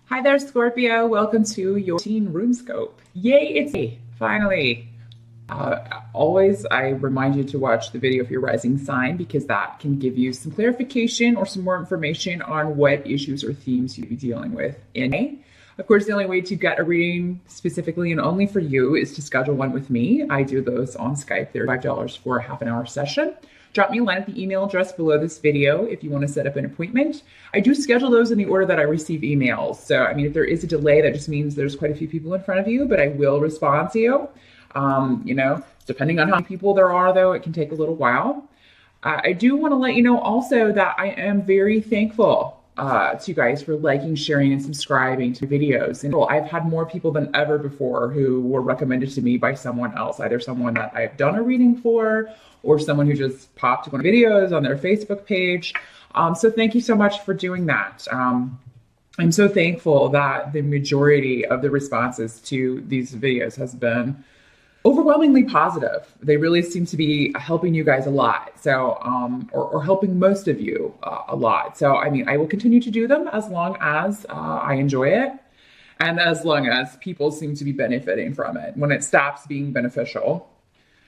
Hi there, Scorpio. Welcome to your teen room scope. Yay, it's me, finally. Always, I remind you to watch the video of your rising sign because that can give you some clarification or some more information on what issues or themes you'll be dealing with in May. Of course, the only way to get a reading specifically and only for you is to schedule one with me. I do those on Skype. They're $5 for a half an hour session. Drop me a line at the email address below this video if you want to set up an appointment. I do schedule those in the order that I receive emails. So, I mean, if there is a delay, that just means there's quite a few people in front of you, but I will respond to you. Depending on how many people there are, though, it can take a little while. I do want to let you know also that I am very thankful to you guys for liking, sharing, and subscribing to videos. And I've had more people than ever before who were recommended to me by someone else, either someone that I've done a reading for or someone who just popped one of the videos on their Facebook page. So thank you so much for doing that. I'm so thankful that the majority of the responses to these videos has been overwhelmingly positive. They really seem to be helping you guys a lot. So, or helping most of you a lot. So, I mean, I will continue to do them as long as I enjoy it and as long as people seem to be benefiting from it. When it stops being beneficial,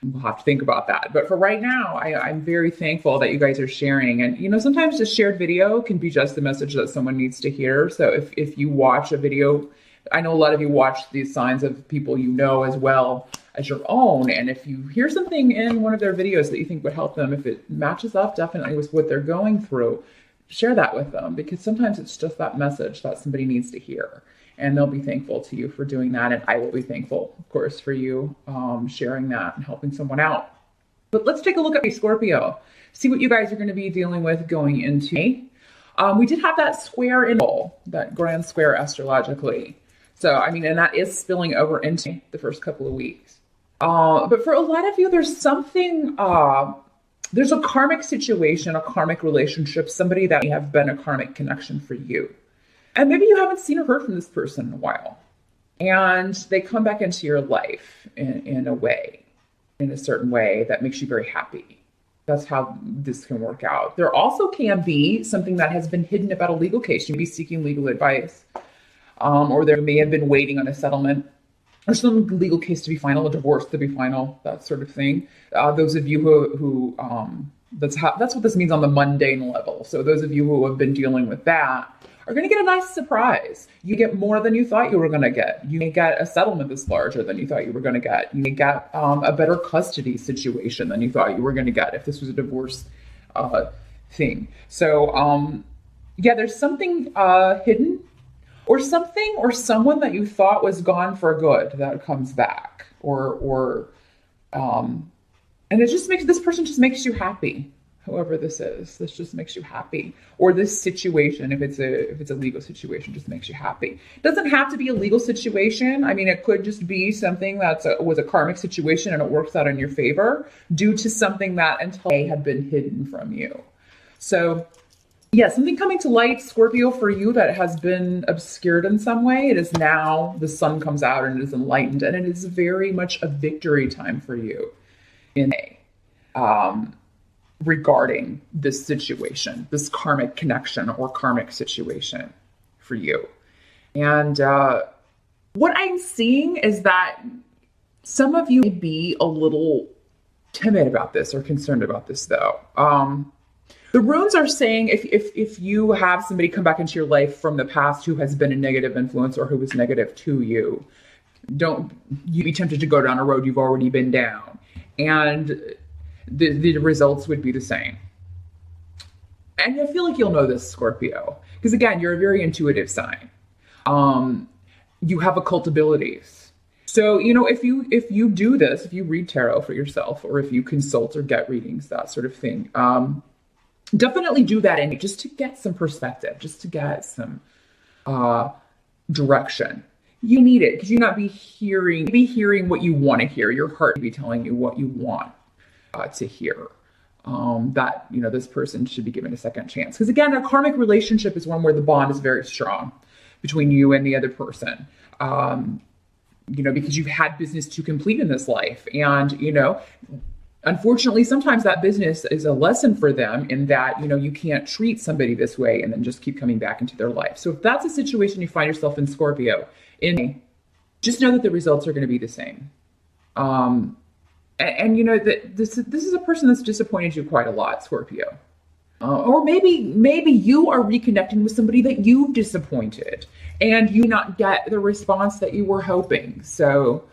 we'll have to think about that. But for right now, I'm very thankful that you guys are sharing. And, sometimes just shared video can be just the message that someone needs to hear. So if you watch a video, I know a lot of you watch these signs of people you know as well as your own. And if you hear something in one of their videos that you think would help them, if it matches up definitely with what they're going through, share that with them, because sometimes it's just that message that somebody needs to hear. And they'll be thankful to you for doing that. And I will be thankful, of course, for you sharing that and helping someone out. But let's take a look at Scorpio, see what you guys are going to be dealing with going into May. We did have that square in that grand square astrologically. So, I mean, and that is spilling over into the first couple of weeks. But for a lot of you, there's something, there's a karmic situation, a karmic relationship, somebody that may have been a karmic connection for you. And maybe you haven't seen or heard from this person in a while. And they come back into your life in a way, in a certain way that makes you very happy. That's how this can work out. There also can be something that has been hidden about a legal case. You may be seeking legal advice. Or there may have been waiting on a settlement or some legal case to be final, a divorce to be final, that sort of thing. Those of you who that's what this means on the mundane level. So those of you who have been dealing with that are going to get a nice surprise. You get more than you thought you were going to get. You may get a settlement that's larger than you thought you were going to get. You may get a better custody situation than you thought you were going to get if this was a divorce thing. So there's something hidden. Or something or someone that you thought was gone for good that comes back, and it just makes this person just makes you happy. Whoever this is, this just makes you happy. Or this situation, if it's a legal situation, just makes you happy. It doesn't have to be a legal situation. I mean, it could just be something was a karmic situation and it works out in your favor due to something that until had been hidden from you. So. Yeah, something coming to light, Scorpio, for you that has been obscured in some way. It is now the sun comes out and it is enlightened, and it is very much a victory time for you in May regarding this situation, this karmic connection or karmic situation for you. And what I'm seeing is that some of you may be a little timid about this or concerned about this, though. The runes are saying if you have somebody come back into your life from the past who has been a negative influence or who was negative to you, don't you be tempted to go down a road you've already been down. And the results would be the same. And I feel like you'll know this, Scorpio, because again, you're a very intuitive sign. You have occult abilities. So, if you do this, if you read tarot for yourself, or if you consult or get readings, that sort of thing, definitely do that just to get some perspective, just to get some direction. You need it because you're not be hearing what you want to hear. Your heart will be telling you what you want to hear. That this person should be given a second chance. Because again, a karmic relationship is one where the bond is very strong between you and the other person. Because you've had business to complete in this life, and Unfortunately, sometimes that business is a lesson for them in that, you can't treat somebody this way and then just keep coming back into their life. So if that's a situation you find yourself in, Scorpio, just know that the results are going to be the same. And that this is a person that's disappointed you quite a lot, Scorpio. Or maybe you are reconnecting with somebody that you've disappointed and you not get the response that you were hoping. So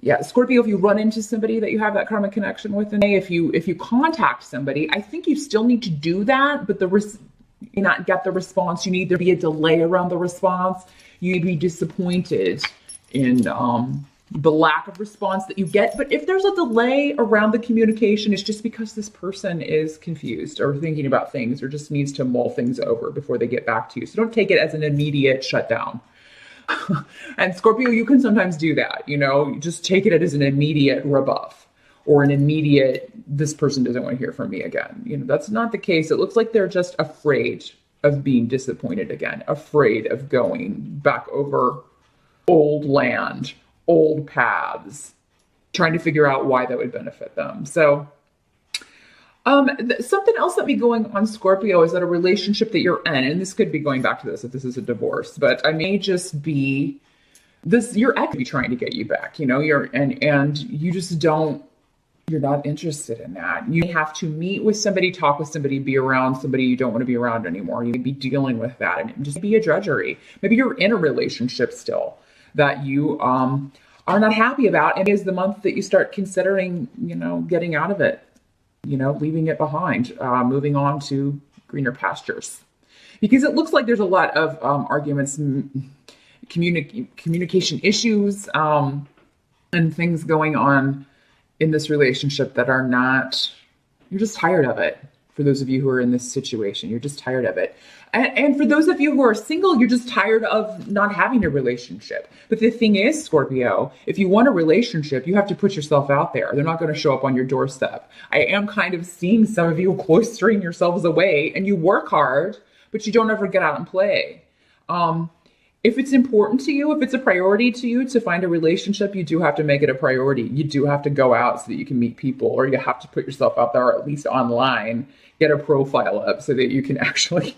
yeah, Scorpio, if you run into somebody that you have that karmic connection with, and if you contact somebody, I think you still need to do that, but you not get the response. You need there be a delay around the response. You need to be disappointed in the lack of response that you get. But if there's a delay around the communication, it's just because this person is confused or thinking about things or just needs to mull things over before they get back to you. So don't take it as an immediate shutdown. And Scorpio, you can sometimes do that, just take it as an immediate rebuff or an immediate, this person doesn't want to hear from me again. That's not the case. It looks like they're just afraid of being disappointed again, afraid of going back over old land, old paths, trying to figure out why that would benefit them. So something else that be going on, Scorpio, is that a relationship that you're in, and this could be going back to this if this is a divorce, but I may just be this, your ex could be trying to get you back, and you just you're not interested in that. You have to meet with somebody, talk with somebody, be around somebody you don't want to be around anymore. You may be dealing with that and just be a drudgery. Maybe you're in a relationship still that you are not happy about. And it is the month that you start considering, getting out of it. Leaving it behind, moving on to greener pastures. Because it looks like there's a lot of arguments, communication issues, and things going on in this relationship that are not, you're just tired of it. For those of you who are in this situation, you're just tired of it. And for those of you who are single, you're just tired of not having a relationship. But the thing is, Scorpio, if you want a relationship, you have to put yourself out there. They're not going to show up on your doorstep. I am kind of seeing some of you cloistering yourselves away, and you work hard, but you don't ever get out and play. If it's important to you, if it's a priority to you to find a relationship, you do have to make it a priority. You do have to go out so that you can meet people, or you have to put yourself out there, or at least online, get a profile up so that you can actually,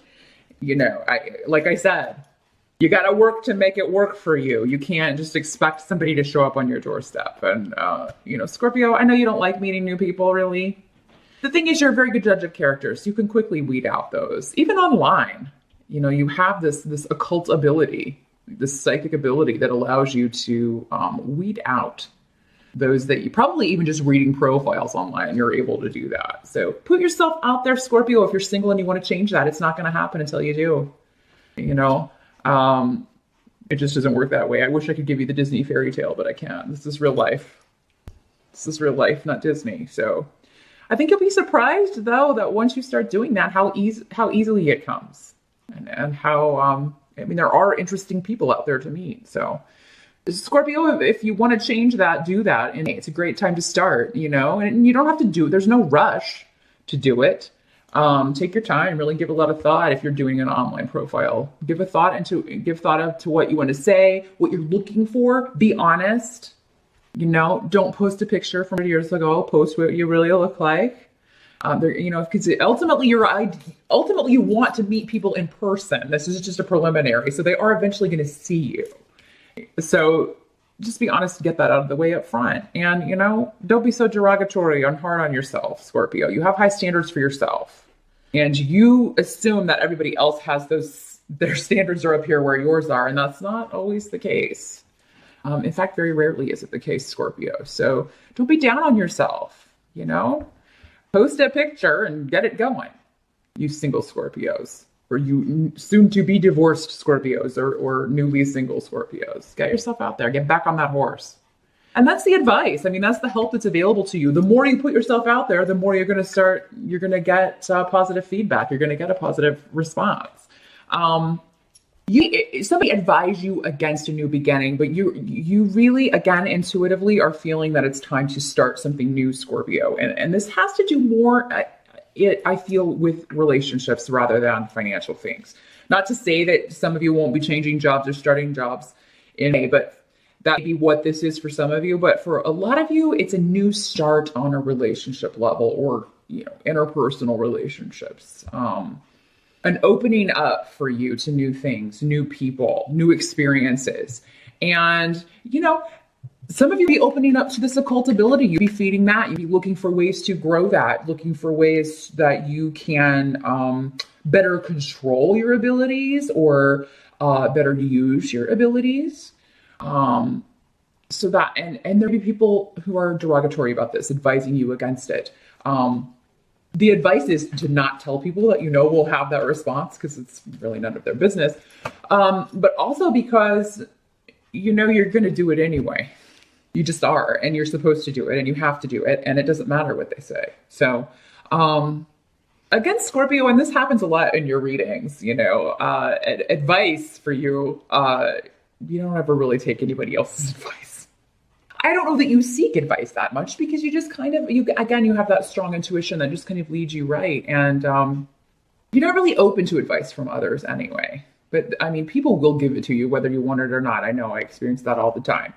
like I said, you got to work to make it work for you. You can't just expect somebody to show up on your doorstep. And, Scorpio, I know you don't like meeting new people, really. The thing is, you're a very good judge of characters. You can quickly weed out those, even online. You have this occult ability, this psychic ability that allows you to weed out those that you probably even just reading profiles online, you're able to do that. So put yourself out there, Scorpio. If you're single and you want to change that, it's not going to happen until you do. It just doesn't work that way. I wish I could give you the Disney fairy tale, but I can't. This is real life. This is real life, not Disney. So I think you'll be surprised, though, that once you start doing that, how easily it comes. And how, there are interesting people out there to meet. So Scorpio, if you want to change that, do that. And it's a great time to start, and you don't have to do it. There's no rush to do it. Take your time, really give a lot of thought. If you're doing an online profile, give thought to what you want to say, what you're looking for. Be honest. Don't post a picture from years ago. Post what you really look like. Because ultimately you want to meet people in person. This is just a preliminary, so they are eventually going to see you. So just be honest to get that out of the way up front. And, don't be so derogatory and hard on yourself, Scorpio. You have high standards for yourself. And you assume that everybody else has their standards are up here where yours are. And that's not always the case. In fact, very rarely is it the case, Scorpio. So don't be down on yourself, Post a picture and get it going, you single Scorpios, or you soon to be divorced Scorpios, or newly single Scorpios. Get yourself out there, get back on that horse. And that's the advice. That's the help that's available to you. The more you put yourself out there, the more you're going to get positive feedback. You're going to get a positive response. Somebody advised you against a new beginning, but you really, again, intuitively are feeling that it's time to start something new, Scorpio. And this has to do more, I feel, with relationships rather than financial things. Not to say that some of you won't be changing jobs or starting jobs in May, but That may be what this is for some of you, but for a lot of you, it's a new start on a relationship level, or, you know, interpersonal relationships. An opening up for you to new things, new people, new experiences. And, you know, some of you be opening up to this occult ability. You'd be feeding that. You'd be looking for ways to grow that, looking for ways that you can better control your abilities, or better use your abilities. So that, and there'll be people who are derogatory about this, advising you against it. The advice is to not tell people that you know will have that response, because it's really none of their business. But also because you know you're going to do it anyway. You just are, and you're supposed to do it, and you have to do it, and it doesn't matter what they say. So, again, Scorpio, and this happens a lot in your readings, you know, advice for you, you don't ever really take anybody else's advice. I don't know that you seek advice that much, because you just kind of, you have that strong intuition that just kind of leads you right. And you're not really open to advice from others anyway. But I mean, people will give it to you whether you want it or not. I know, I experience that all the time.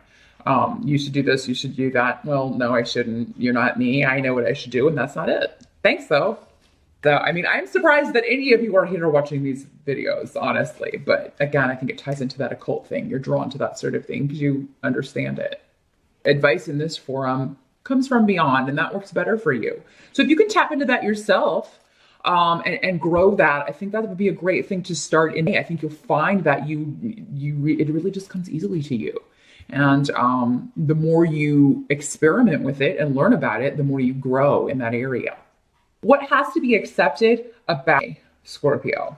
You should do this, you should do that. Well, no, I shouldn't. You're not me. I know what I should do, and that's not it. Thanks, though. So, I mean, I'm surprised that any of you are here watching these videos, honestly. But again, I think it ties into that occult thing. You're drawn to that sort of thing because you understand it. Advice in this forum comes from beyond, and that works better for you. So if you can tap into that yourself and grow that, I think that would be a great thing to start in. I think you'll find that it really just comes easily to you. And the more you experiment with it and learn about it, the more you grow in that area. What has to be accepted about Scorpio?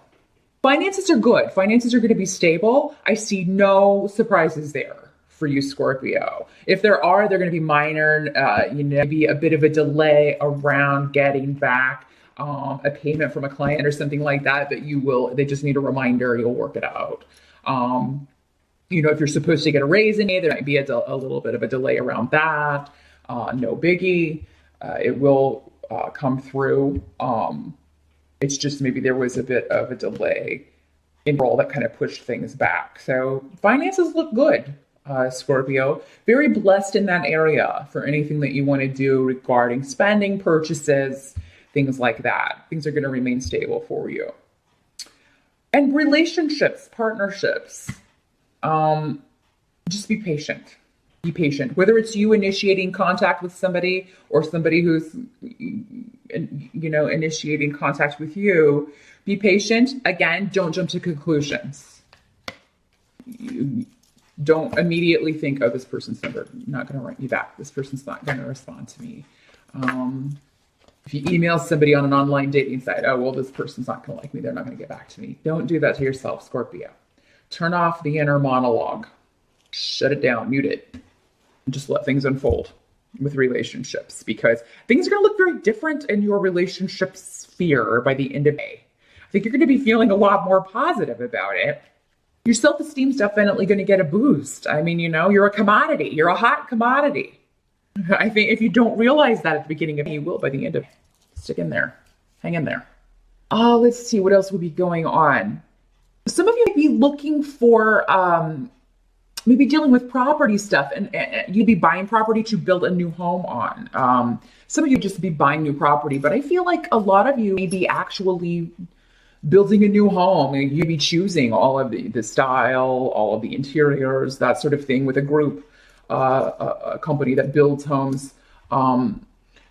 Finances are good. Finances are going to be stable. I see no surprises there for you, Scorpio. If there are, they're going to be minor, maybe a bit of a delay around getting back a payment from a client or something like that, but they just need a reminder, you'll work it out. You know, if you're supposed to get a raise in May, there might be a little bit of a delay around that. No biggie. It will come through. It's just maybe there was a bit of a delay in role that kind of pushed things back. So finances look good, Scorpio. Very blessed in that area for anything that you want to do regarding spending, purchases, things like that. Things are going to remain stable for you. And relationships, partnerships. Just be patient. Be patient. Whether it's you initiating contact with somebody or somebody who's, initiating contact with you, be patient. Again, don't jump to conclusions. You don't immediately think, oh, this person's not going to write me back. This person's not going to respond to me. If you email somebody on an online dating site, oh, well, this person's not going to like me. They're not going to get back to me. Don't do that to yourself, Scorpio. Turn off the inner monologue. Shut it down, mute it, and just let things unfold with relationships, because things are going to look very different in your relationship sphere by the end of May. I think you're going to be feeling a lot more positive about it. Your self-esteem's definitely going to get a boost. I mean, you're a commodity. You're a hot commodity. I think if you don't realize that at the beginning of May, you will by the end of May. Stick in there. Hang in there. Oh, let's see. What else would be going on? Some of you might be looking for maybe dealing with property stuff, and you'd be buying property to build a new home on. Some of you just be buying new property, but I feel like a lot of you may be actually building a new home, and you'd be choosing all of the style, all of the interiors, that sort of thing, with a group, a company that builds homes.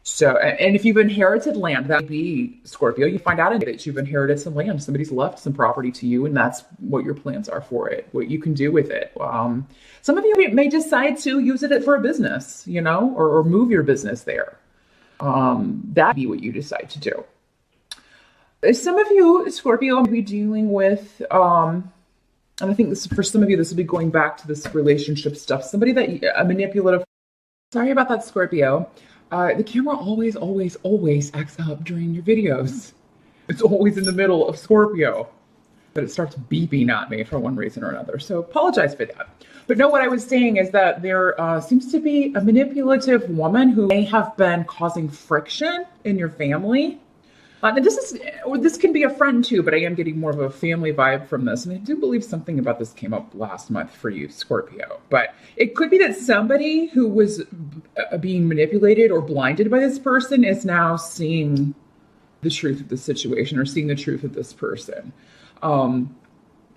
So, and if you've inherited land, that would be Scorpio, you find out that you've inherited some land. Somebody's left some property to you, and that's what your plans are for it, what you can do with it. Some of you may decide to use it for a business, or move your business there. That'd be what you decide to do. Some of you, Scorpio, will be dealing with, and I think for some of you, this will be going back to this relationship stuff. Somebody a manipulative. Sorry about that, Scorpio. The camera always acts up during your videos. It's always in the middle of Scorpio, but it starts beeping at me for one reason or another. So apologize for that. But no, what I was saying is that there seems to be a manipulative woman who may have been causing friction in your family. And this can be a friend too, but I am getting more of a family vibe from this. And I do believe something about this came up last month for you, Scorpio. But it could be that somebody who was being manipulated or blinded by this person is now seeing the truth of the situation or seeing the truth of this person. And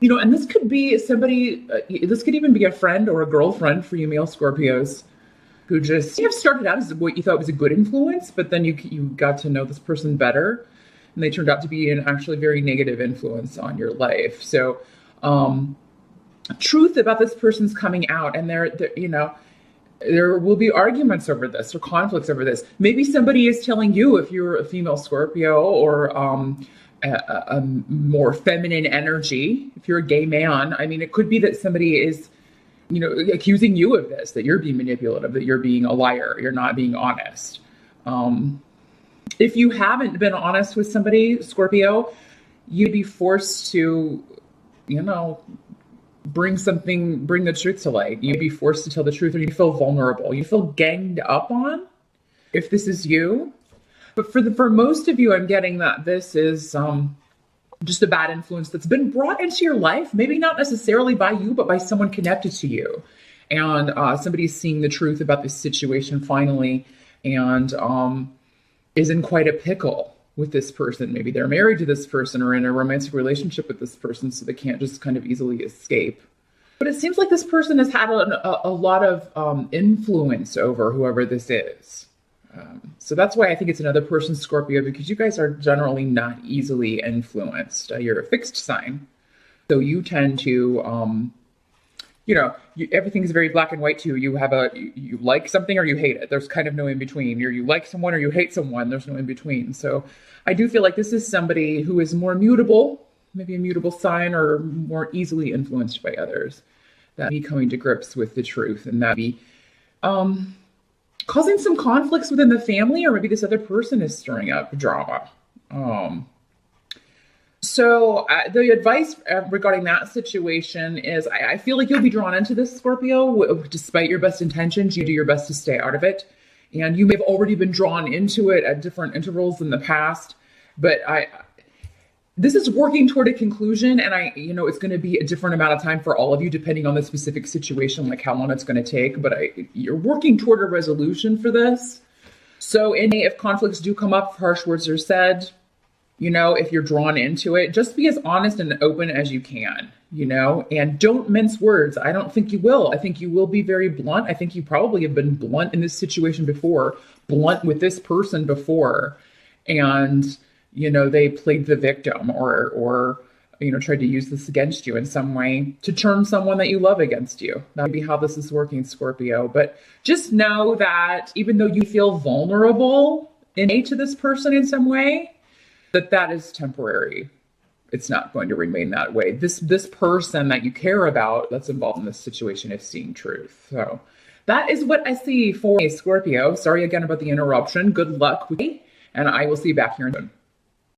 this could be somebody, this could even be a friend or a girlfriend for you male Scorpios who just started out as what you thought was a good influence, but then you got to know this person better, and they turned out to be an actually very negative influence on your life. So, truth about this person's coming out, and there will be arguments over this or conflicts over this. Maybe somebody is telling you, if you're a female Scorpio or a more feminine energy, if you're a gay man, I mean, it could be that somebody is accusing you of this, that you're being manipulative, that you're being a liar, you're not being honest. If you haven't been honest with somebody, Scorpio, you'd be forced to, bring the truth to light. You'd be forced to tell the truth, or you feel vulnerable. You feel ganged up on if this is you. But for most of you, I'm getting that this is just a bad influence that's been brought into your life, maybe not necessarily by you, but by someone connected to you. And somebody's seeing the truth about this situation finally and is in quite a pickle with this person. Maybe they're married to this person or in a romantic relationship with this person, so they can't just kind of easily escape. But it seems like this person has had a lot of influence over whoever this is. So that's why I think it's another person, Scorpio, because you guys are generally not easily influenced. You're a fixed sign. So you tend to, everything's very black and white to you. You like something or you hate it. There's kind of no in between. You like someone or you hate someone. There's no in between. So I do feel like this is somebody who is more mutable, maybe a mutable sign, or more easily influenced by others. That be coming to grips with the truth, and that be, causing some conflicts within the family, or maybe this other person is stirring up drama. So the advice regarding that situation is I feel like you'll be drawn into this, Scorpio, despite your best intentions. You do your best to stay out of it. And you may have already been drawn into it at different intervals in the past. But this is working toward a conclusion, and it's going to be a different amount of time for all of you, depending on the specific situation, like how long it's going to take. But you're working toward a resolution for this. So if conflicts do come up, if harsh words are said, if you're drawn into it, just be as honest and open as you can, and don't mince words. I don't think you will. I think you will be very blunt. I think you probably have been blunt in this situation before, blunt with this person before. And they played the victim or tried to use this against you in some way to turn someone that you love against you. That would be how this is working, Scorpio. But just know that even though you feel vulnerable to this person in some way, that is temporary. It's not going to remain that way. This person that you care about that's involved in this situation is seeing truth. So that is what I see for Scorpio. Sorry again about the interruption. Good luck with me, and I will see you back here soon.